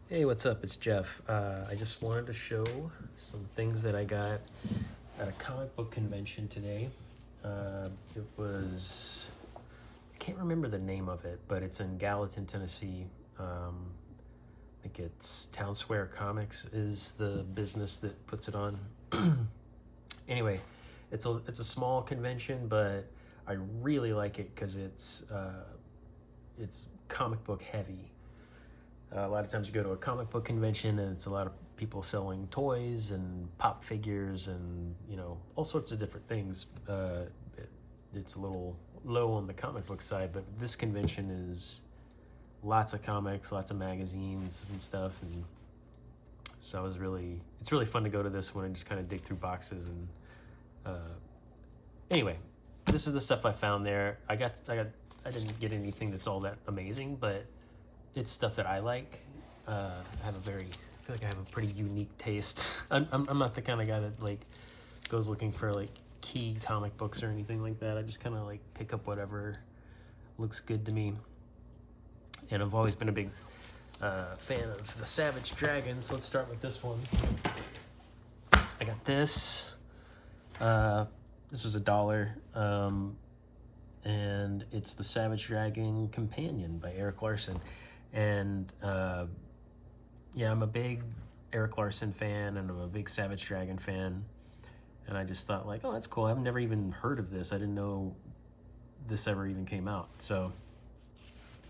Hey, what's up? It's Jeff. I just wanted to show some things that I got at a comic book convention today. It was, I can't remember the name of it, but it's in Gallatin, Tennessee. I think it's Town Square Comics is the business that puts it on. Anyway, it's a small convention, but I really like it because it's comic book heavy. A lot of times you go to a comic book convention and it's a lot of people selling toys and pop figures and all sorts of different things. It's a little low on the comic book side, but this convention is lots of comics, lots of magazines and stuff, and so it's really fun to go to this one and just kind of dig through boxes and anyway, this is the stuff I found there. I didn't get anything that's all that amazing, but it's stuff that I like. I feel like I have a pretty unique taste. I'm not the kind of guy that like goes looking for like key comic books or anything like that. I just kind of like pick up whatever looks good to me. And I've always been a big fan of the Savage Dragon, so let's start with this one. I got this. This was $1, and it's the Savage Dragon Companion by Eric Larson. And yeah, I'm a big Eric Larson fan, and I'm a big Savage Dragon fan. And I just thought, like, oh, that's cool. I've never even heard of this. I didn't know this ever even came out. So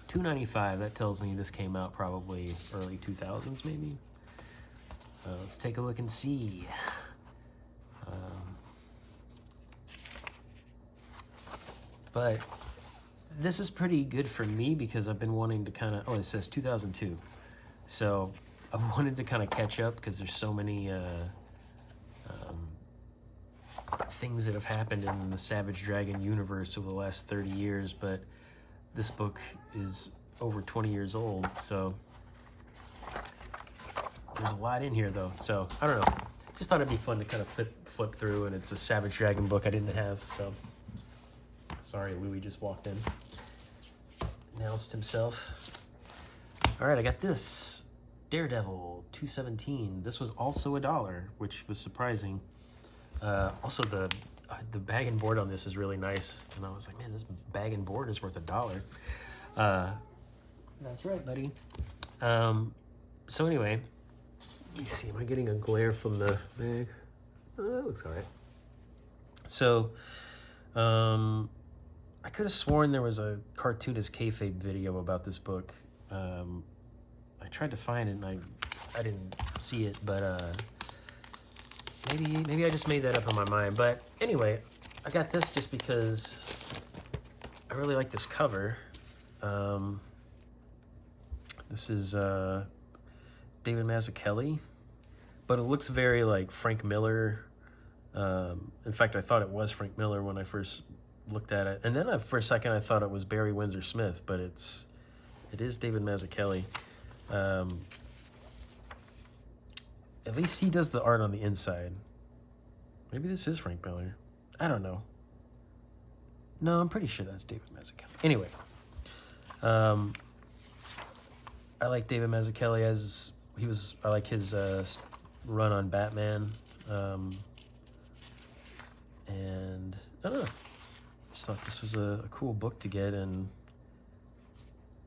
$2.95. That tells me this came out probably early 2000s, maybe. Let's take a look and see. But this is pretty good for me because I've been wanting to kind of, oh, it says 2002. So I've wanted to kind of catch up because there's so many things that have happened in the Savage Dragon universe over the last 30 years, but this book is over 20 years old, so there's a lot in here though. So I don't know, just thought it'd be fun to kind of flip through, and it's a Savage Dragon book I didn't have, so sorry, Louis just walked in, announced himself. All right, I got this Daredevil 217. This was also $1, which was surprising. Also, the bag and board on this is really nice, and I was like, man, this bag and board is worth $1. That's right, buddy. So anyway, let me see. Am I getting a glare from the bag? That looks all right. So, I could have sworn there was a Cartoonist Kayfabe video about this book. I tried to find it and I didn't see it, but maybe I just made that up in my mind. But anyway, I got this just because I really like this cover. This is David Mazzucchelli, but it looks very like Frank Miller. In fact, I thought it was Frank Miller when I first looked at it, and then for a second I thought it was Barry Windsor Smith, but it is David Mazzucchelli. At least he does the art on the inside. Maybe this is Frank Miller. I don't know. No, I'm pretty sure that's David Mazzucchelli. Anyway, I like David Mazzucchelli as I like his run on Batman. And I don't know. Just thought this was a cool book to get, and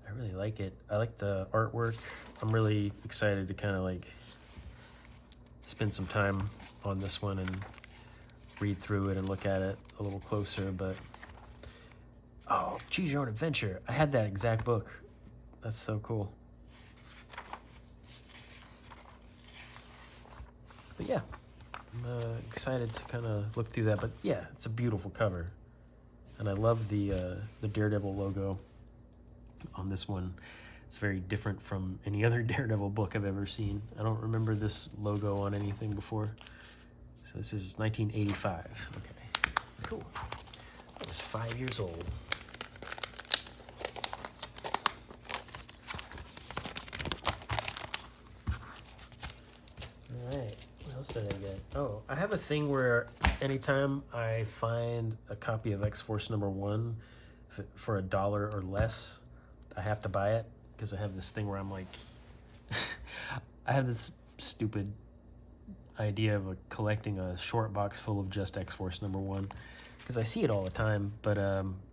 I really like it. I like the artwork. I'm really excited to kind of like spend some time on this one and read through it and look at it a little closer. But oh, Choose Your Own Adventure. I had that exact book. That's so cool. But yeah, I'm excited to kind of look through that. But yeah, it's a beautiful cover, and I love the Daredevil logo on this one. It's very different from any other Daredevil book I've ever seen. I don't remember this logo on anything before. So this is 1985. Okay, cool. I was 5 years old. All right, what else did I get? Oh, I have a thing where anytime I find a copy of X-Force #1 for $1 or less, I have to buy it, because I have this thing where I'm like, I have this stupid idea of collecting a short box full of just X-Force #1 because I see it all the time. But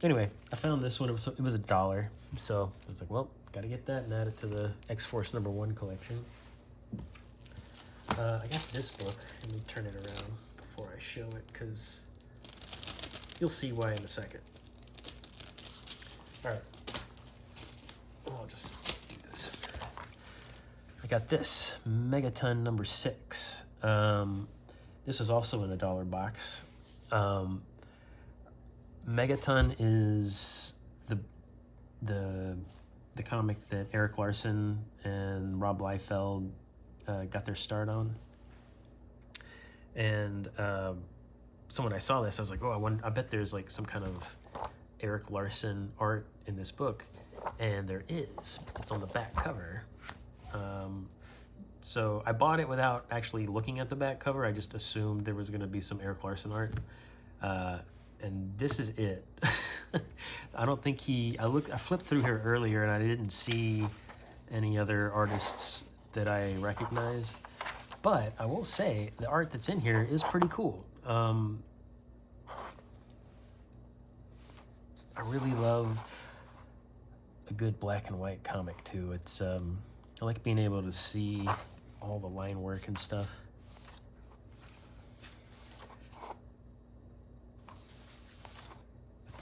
anyway, I found this one. It was $1, so I was like, well, gotta get that and add it to the X-Force #1 collection. I got this book. Let me turn it around before I show it because you'll see why in a second. All right. I'll just do this. I got this Megaton #6. This is also in a $1 box. Megaton is the comic that Eric Larson and Rob Liefeld got their start on. And so when I saw this, I was like, oh, I bet there's like some kind of Eric Larson art in this book. And there is. It's on the back cover. So I bought it without actually looking at the back cover. I just assumed there was going to be some Eric Larson art. And this is it. I don't think I flipped through here earlier and I didn't see any other artists that I recognize. But I will say the art that's in here is pretty cool. I really love a good black and white comic too. It's I like being able to see all the line work and stuff.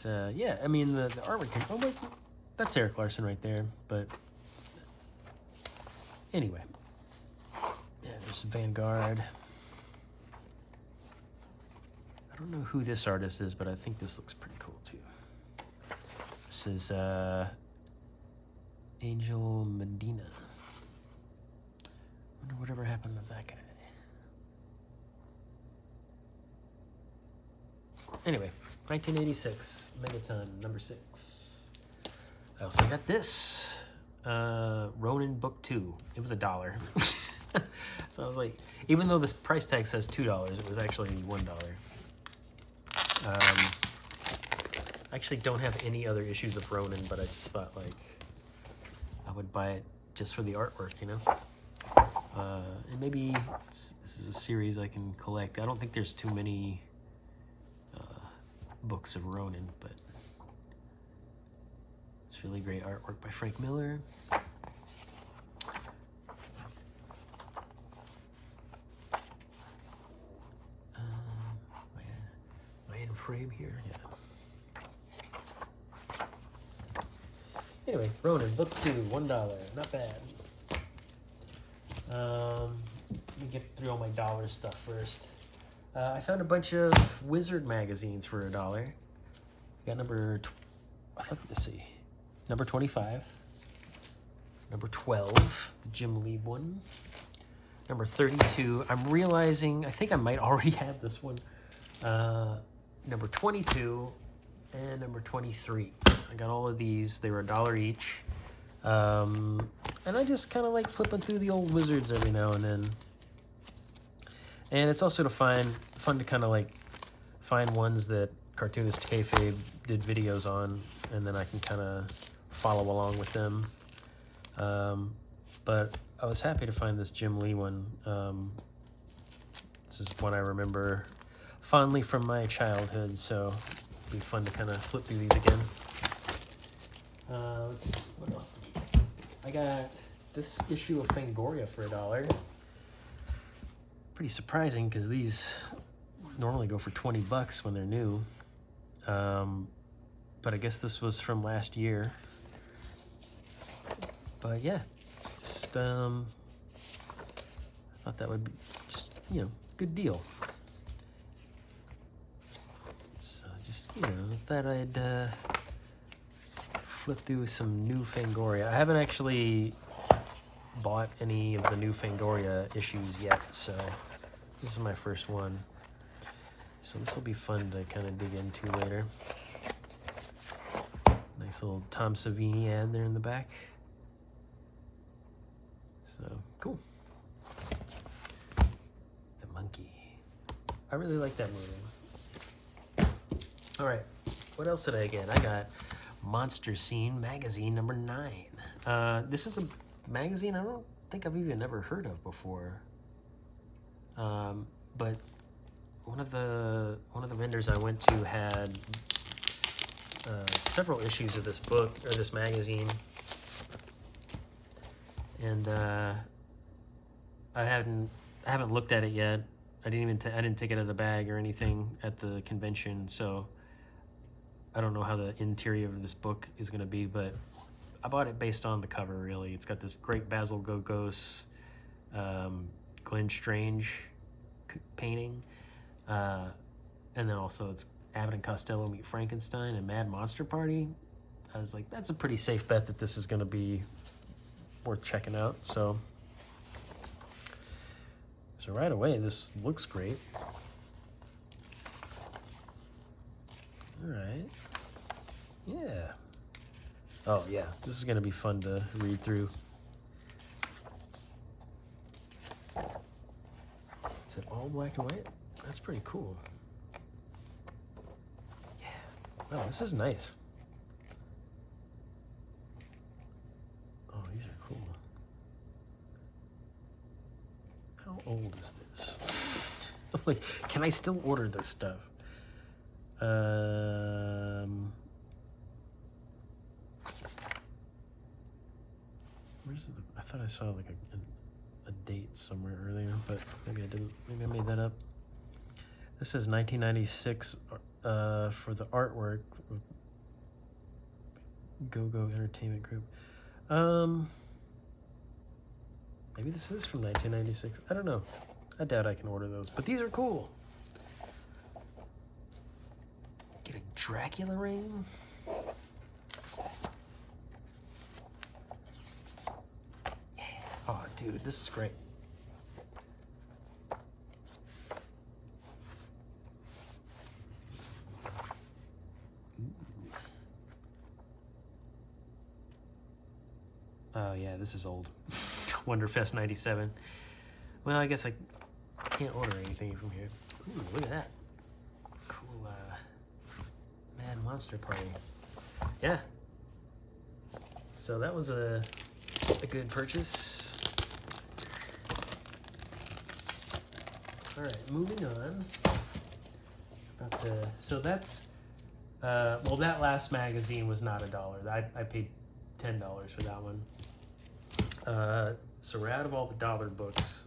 But yeah, I mean the artwork. Oh wait, that's Eric Larson right there. But anyway, yeah, there's Vanguard. I don't know who this artist is, but I think this looks pretty cool too. This is Angel Medina. Wonder whatever happened to that guy. Anyway, 1986, Megaton #6. I also got this, Ronin Book 2. It was $1. So I was like, even though this price tag says $2, it was actually $1. I actually don't have any other issues of Ronin, but I just thought like I would buy it just for the artwork, you know? And maybe this is a series I can collect. I don't think there's too many books of Ronin, but it's really great artwork by Frank Miller. Am I in frame here? Yeah. Anyway, Ronin, book 2, $1. Not bad. Let me get through all my dollar stuff first. I found a bunch of Wizard magazines for $1. Got number 25, number 12, the Jim Lee one, number 32. I'm realizing I think I might already have this one. Number 22 and number 23. I got all of these. They were $1 each. And I just kind of like flipping through the old Wizards every now and then. And it's also fun to kind of like find ones that Cartoonist Kayfabe did videos on, and then I can kind of follow along with them. But I was happy to find this Jim Lee one. This is one I remember fondly from my childhood, so it'll be fun to kind of flip through these again. Let's see, what else? I got this issue of Fangoria for $1. Pretty surprising because these normally go for $20 when they're new. But I guess this was from last year. But yeah, just I thought that would be just, good deal. So just, thought I'd flip through some new Fangoria. I haven't actually bought any of the new Fangoria issues yet, so this is my first one. So this will be fun to kind of dig into later. Nice little Tom Savini ad there in the back. So, cool. The monkey. I really like that movie. All right, what else did I get? I got Monster Scene magazine number 9. This is a magazine I don't think I've even never heard of before. But one of the vendors I went to had several issues of this book or this magazine, and I haven't looked at it yet. I didn't take it out of the bag or anything at the convention, so I don't know how the interior of this book is going to be, but I bought it based on the cover, really. It's got this great Basil Gogos, Glenn Strange painting, and then also it's Abbott and Costello Meet Frankenstein and Mad Monster Party. I was like, that's a pretty safe bet that this is going to be worth checking out. So right away, this looks great. All right. Yeah. Oh, yeah. This is going to be fun to read through. Is it all black and white? That's pretty cool. Yeah. Wow, this is nice. Oh, these are cool. How old is this? I'm like, can I still order this stuff? Where's the? I thought I saw like a date somewhere earlier, but maybe I didn't. Maybe I made that up. This is 1996 for the artwork. Go-Go Entertainment Group. Maybe this is from 1996. I don't know. I doubt I can order those, but these are cool. Get a Dracula ring. Yeah. Oh, dude, this is great. Oh, yeah, this is old. Wonderfest 97. Well, I guess I can't order anything from here. Ooh, look at that. Cool, Mad Monster Party. Yeah. So that was a good purchase. All right, moving on. So that's, well, that last magazine was not $1. I paid $10 for that one. So we're out of all the dollar books.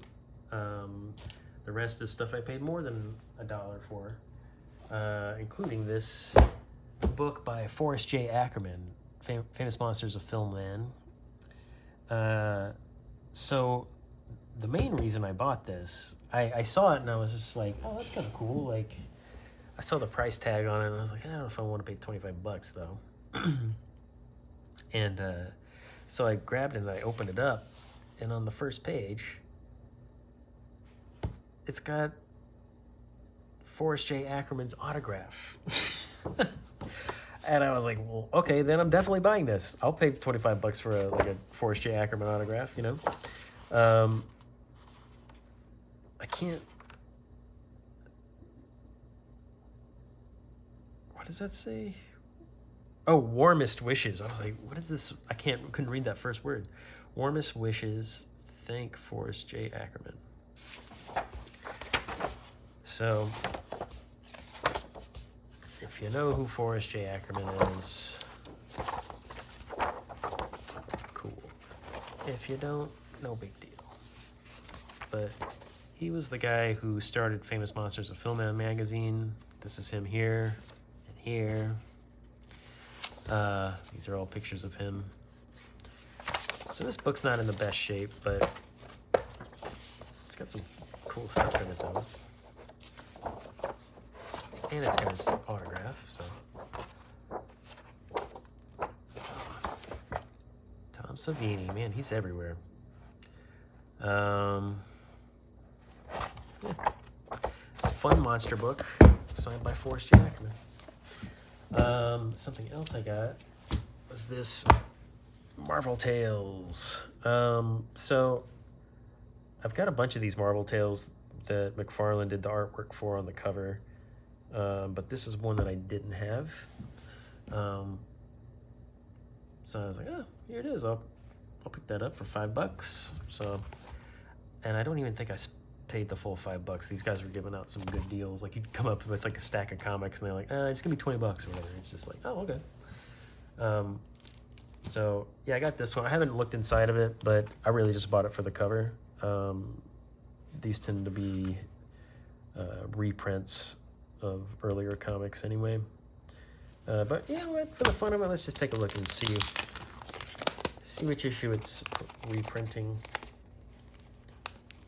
The rest is stuff I paid more than $1 for, including this book by Forrest J. Ackerman, Famous Monsters of Filmland. So the main reason I bought this, I saw it and I was just like, oh, that's kind of cool. Like, I saw the price tag on it and I was like, I don't know if I want to pay $25 though. And so I grabbed it and I opened it up, and on the first page, it's got Forrest J. Ackerman's autograph. And I was like, well, okay, then I'm definitely buying this. I'll pay $25 for a Forrest J. Ackerman autograph, you know? I can't... What does that say? Oh, warmest wishes. I was like, what is this? Couldn't read that first word. Warmest wishes, thank Forrest J. Ackerman. So, if you know who Forrest J. Ackerman is, cool. If you don't, no big deal. But he was the guy who started Famous Monsters of Filmland magazine. This is him here and here. These are all pictures of him. So this book's not in the best shape, but it's got some cool stuff in it though. And it's got his autograph, so. Tom Savini, man, he's everywhere. Yeah. It's a fun monster book, signed by Forrest J. Ackerman. Something else I got was this Marvel Tales. So I've got a bunch of these Marvel Tales that McFarlane did the artwork for on the cover, but this is one that I didn't have. So I was like, oh, here it is. I'll I'll pick that up for $5. So, and I don't even think I paid the full $5. These guys were giving out some good deals. Like you'd come up with like a stack of comics, and they're like, "It's gonna be $20 or whatever." It's just like, oh, okay. So yeah, I got this one. I haven't looked inside of it, but I really just bought it for the cover. These tend to be reprints of earlier comics anyway. But yeah, for the fun of it, let's just take a look and see which issue it's reprinting.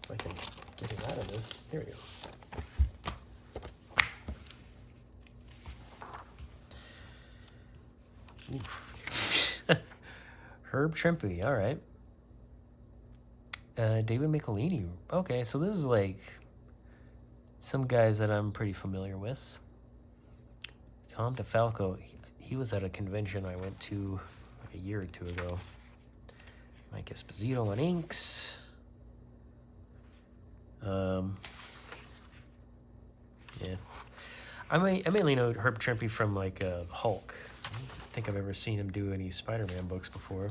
If I can get it out of this. Here we go. Herb Trimpe, all right. David Michelini. Okay, so this is like some guys that I'm pretty familiar with. Tom DeFalco, he was at a convention I went to like a year or two ago. Mike Esposito on inks. Yeah. I mainly know Herb Trimpe from like Hulk. I don't think I've ever seen him do any Spider-Man books before.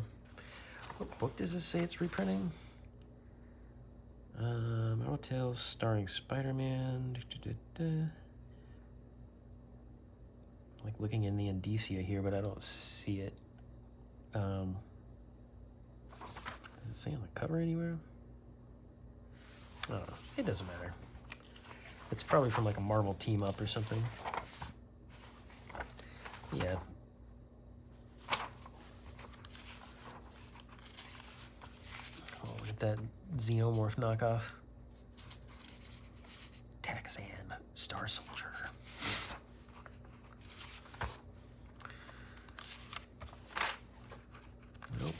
What book does this say it's reprinting? Marvel Tales starring Spider-Man. Like looking in the indicia here, but I don't see it. Does it say on the cover anywhere? I don't know. It doesn't matter. It's probably from like a Marvel team up or something. Yeah. Oh, look at that Xenomorph knockoff. Taxan, Star Soldier. Nope.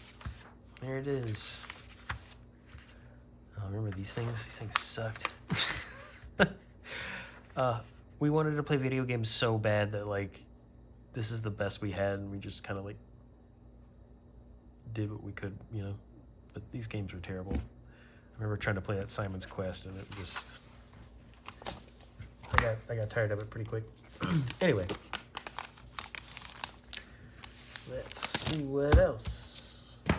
There it is. Oh, remember these things? These things sucked. We wanted to play video games so bad that like this is the best we had, and we just kind of like did what we could, you know. But these games were terrible. I remember trying to play that Simon's Quest, and it just I got tired of it pretty quick. Anyway, let's see what else. I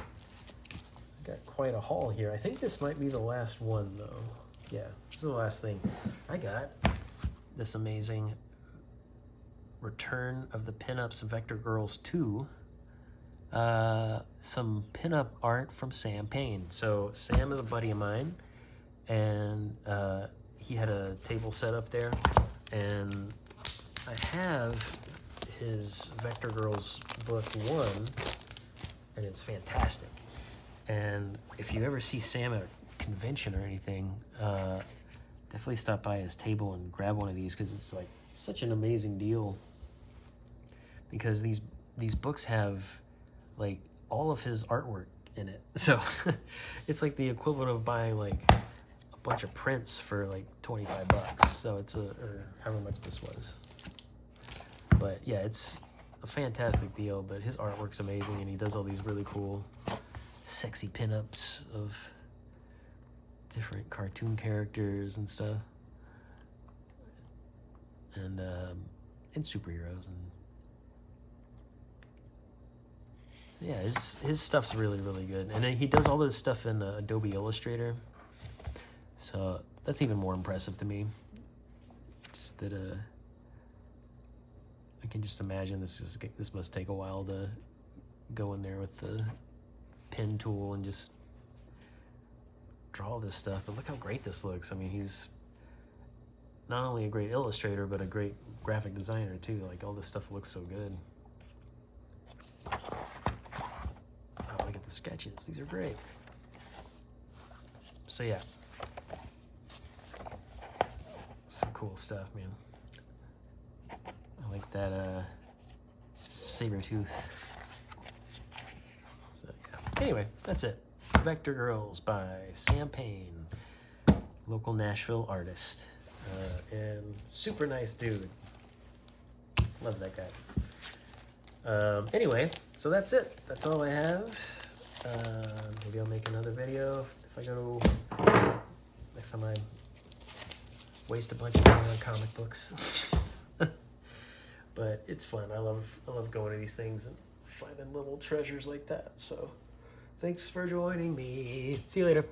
got quite a haul here. I think this might be the last one though. Yeah, this is the last thing. I got this amazing Return of the Pinups Vector Girls 2. Some pinup art from Sam Payne. So Sam is a buddy of mine, and he had a table set up there, and I have his Vector Girls book 1, and it's fantastic. And if you ever see Sam at a convention or anything, definitely stop by his table and grab one of these, because it's like such an amazing deal, because these books have like all of his artwork in it. So it's like the equivalent of buying like a bunch of prints for like $25. So it's or however much this was. But yeah, it's a fantastic deal, but his artwork's amazing, and he does all these really cool sexy pinups of different cartoon characters and stuff, and superheroes. And so yeah, his stuff's really, really good. And then he does all this stuff in Adobe Illustrator, so that's even more impressive to me. Just that I can just imagine this must take a while to go in there with the pen tool and just draw this stuff. But look how great this looks. I mean, he's not only a great illustrator, but a great graphic designer too. Like, all this stuff looks so good. Oh, look at the sketches. These are great. So yeah, some cool stuff, man. I like that Sabretooth. So yeah. Anyway, that's it. Vector Girls by Sam Payne, local Nashville artist, and super nice dude. Love that guy. Anyway, so that's it. That's all I have. Maybe I'll make another video if I go next time I waste a bunch of money on comic books. But it's fun. I love going to these things and finding little treasures like that. So Thanks for joining me. See you later.